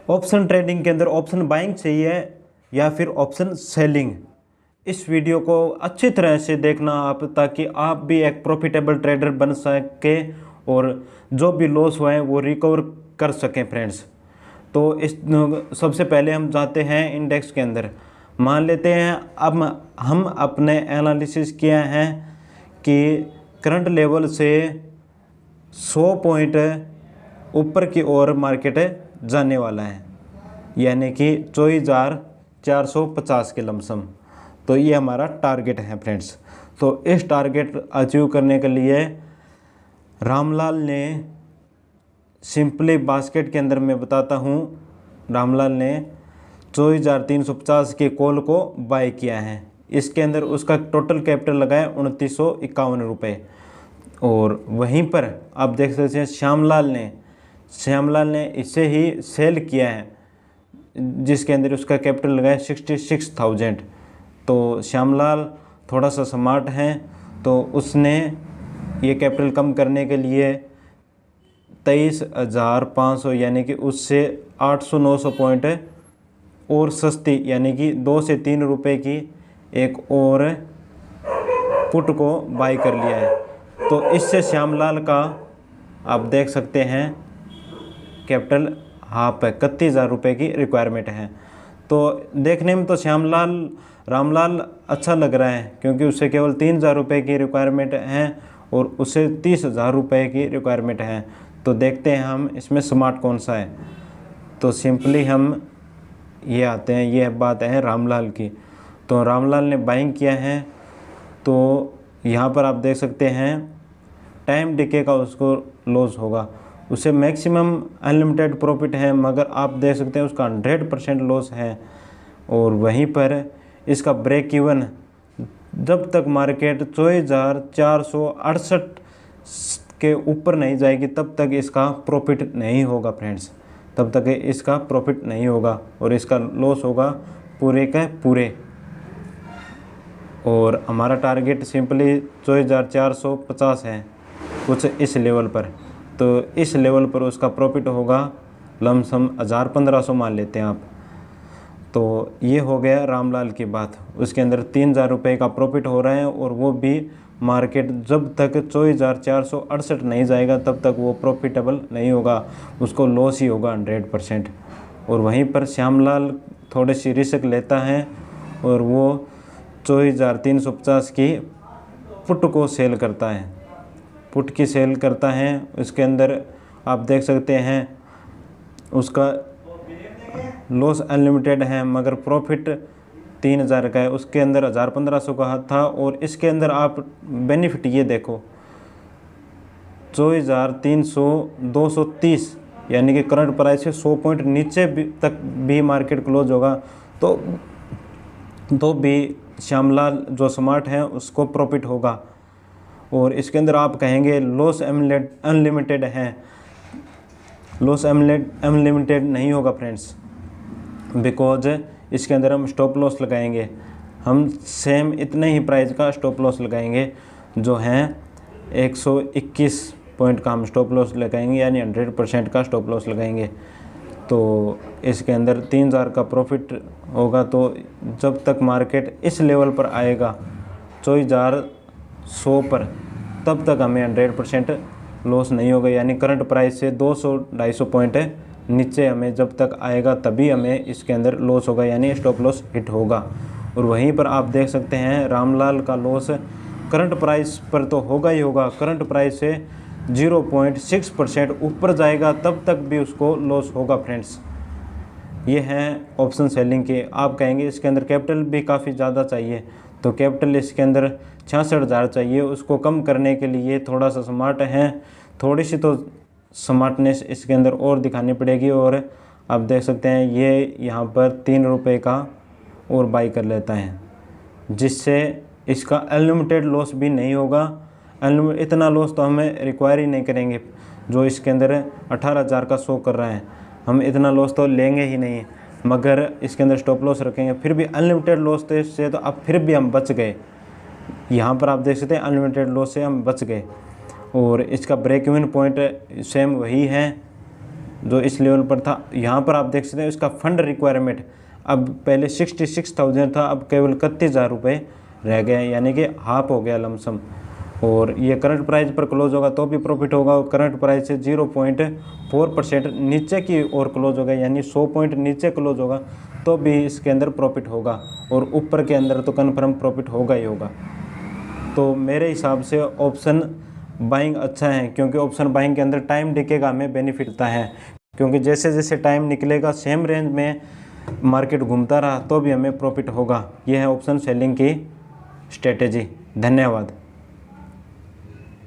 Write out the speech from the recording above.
Option trading के अंदर option buying चाहिए या फिर ऑप्शन सेलिंग, इस वीडियो को अच्छी तरह से देखना आप, ताकि आप भी एक प्रॉफिटेबल ट्रेडर बन सके और जो भी लॉस हुए हैं वो रिकवर कर सकें फ्रेंड्स। तो इस सबसे पहले हम जाते हैं इंडेक्स के अंदर। मान लेते हैं अब हम अपने एनालिसिस किया है कि करंट लेवल से 100 पॉइंट ऊपर की ओर मार्केट जाने वाला है, यानी कि 24,450 के लमसम। तो ये हमारा टारगेट है फ्रेंड्स। तो इस टारगेट अचीव करने के लिए रामलाल ने सिंपली बास्केट के अंदर मैं बताता हूँ, रामलाल ने 24,350 के कॉल को बाय किया है। इसके अंदर उसका टोटल कैपिटल लगा है 2951 रुपये। और वहीं पर आप देख सकते हैं श्यामलाल ने इसे ही सेल किया है, जिसके अंदर उसका कैपिटल लगा है 66,000। तो श्यामलाल थोड़ा सा स्मार्ट है, तो उसने ये कैपिटल कम करने के लिए 23,500 यानी कि उससे 800-900 पॉइंट और सस्ती, यानी कि 2 से 3 रुपये की एक और पुट को बाई कर लिया है। तो इससे श्यामलाल का आप देख सकते हैं कैपिटल हाफ है, 31,000 रुपये की रिक्वायरमेंट है। तो देखने में तो रामलाल अच्छा लग रहा है, क्योंकि उससे केवल 3,000 रुपये की रिक्वायरमेंट है और उससे 30,000 रुपये की रिक्वायरमेंट है। तो देखते हैं हम इसमें स्मार्ट कौन सा है। तो सिंपली हम ये आते हैं, ये बात है रामलाल की। तो रामलाल ने बाइंग किया है, तो यहाँ पर आप देख सकते हैं टाइम डिके का उसको लॉस होगा, उसे मैक्सिमम अनलिमिटेड प्रॉफिट है, मगर आप देख सकते हैं उसका 100% लॉस है। और वहीं पर इसका ब्रेक इवन जब तक मार्केट 24,468 के ऊपर नहीं जाएगी तब तक इसका प्रॉफिट नहीं होगा फ्रेंड्स, तब तक इसका प्रॉफिट नहीं होगा और इसका लॉस होगा पूरे का पूरे। और हमारा टारगेट सिंपली 24,450 है, कुछ इस लेवल पर। तो इस लेवल पर उसका प्रॉफिट होगा लमसम 1,000-1,500 मान लेते हैं आप। तो ये हो गया रामलाल की बात। उसके अंदर 3,000 रुपये का प्रॉफिट हो रहा है, और वो भी मार्केट जब तक 24,468 नहीं जाएगा तब तक वो प्रॉफिटेबल नहीं होगा, उसको लॉस ही होगा 100%। और वहीं पर श्यामलाल थोड़ी सी रिस्क लेता है और वो 24,350 की पुट को सेल करता है, पुट की सेल करता है। इसके अंदर आप देख सकते हैं उसका लॉस अनलिमिटेड है, मगर प्रॉफिट 3,000 का है। उसके अंदर 1,000-1,500 का था, और इसके अंदर आप बेनिफिट ये देखो 24,230, यानी कि करंट प्राइस से 100 पॉइंट नीचे तक भी मार्केट क्लोज होगा तो भी श्यामलाल जो स्मार्ट है उसको प्रॉफिट होगा। और इसके अंदर आप कहेंगे लॉस अनलिमिटेड है, लॉस अनलिमिटेड नहीं होगा फ्रेंड्स, बिकॉज इसके अंदर हम स्टॉप लॉस लगाएंगे, हम सेम इतने ही प्राइस का स्टॉप लॉस लगाएंगे, जो हैं 121 पॉइंट का हम स्टॉप लॉस लगाएंगे, यानी 100% का स्टॉप लॉस लगाएंगे। तो इसके अंदर 3,000 का प्रॉफिट होगा। तो जब तक मार्केट इस लेवल पर आएगा 24,100 पर, तब तक हमें 100% लॉस नहीं होगा, यानी करंट प्राइस से 200-250 पॉइंट नीचे हमें जब तक आएगा तभी हमें इसके अंदर लॉस होगा, यानी स्टॉप लॉस हिट होगा। और वहीं पर आप देख सकते हैं रामलाल का लॉस करंट प्राइस पर तो होगा ही होगा, करंट प्राइस से 0.6% ऊपर जाएगा तब तक भी उसको लॉस होगा फ्रेंड्स। ये हैं ऑप्शन सेलिंग के। आप कहेंगे इसके अंदर कैपिटल भी काफ़ी ज़्यादा चाहिए, तो कैपिटल इसके अंदर 66,000 चाहिए। उसको कम करने के लिए थोड़ा सा स्मार्ट है, थोड़ी सी तो स्मार्टनेस इसके अंदर और दिखानी पड़ेगी। और आप देख सकते हैं ये यहाँ पर 3 रुपये का और बाई कर लेता है, जिससे इसका अनलिमिटेड लॉस भी नहीं होगा। इतना लॉस तो हमें रिक्वायर ही नहीं करेंगे, जो इसके अंदर 18,000 का शो कर रहा है, हम इतना लॉस तो लेंगे ही नहीं। मगर इसके अंदर स्टॉप लॉस रखेंगे, फिर भी अनलिमिटेड लॉस थे इससे, तो अब फिर भी हम बच गए। यहाँ पर आप देख सकते हैं अनलिमिटेड लॉस से हम बच गए। और इसका ब्रेक इवन पॉइंट सेम वही है, जो इस लेवल पर था। यहाँ पर आप देख सकते हैं इसका फंड रिक्वायरमेंट अब पहले 66,000 था, अब केवल 31,000 रुपये रह गए हैं, यानी कि हाफ हो गया लमसम। और ये करंट प्राइस पर क्लोज होगा तो भी प्रॉफिट होगा, और करंट प्राइस से 0.4% नीचे की ओर क्लोज होगा, यानी 100 पॉइंट नीचे क्लोज होगा तो भी इसके अंदर प्रॉफिट होगा, और ऊपर के अंदर तो कन्फर्म प्रॉफिट होगा ही होगा। तो मेरे हिसाब से ऑप्शन बाइंग अच्छा है, क्योंकि ऑप्शन बाइंग के अंदर टाइम दिखेगा हमें बेनिफिट होता है, क्योंकि जैसे जैसे टाइम निकलेगा सेम रेंज में मार्केट घूमता रहा तो भी हमें प्रॉफिट होगा। यह है ऑप्शन सेलिंग की स्ट्रेटेजी। धन्यवाद।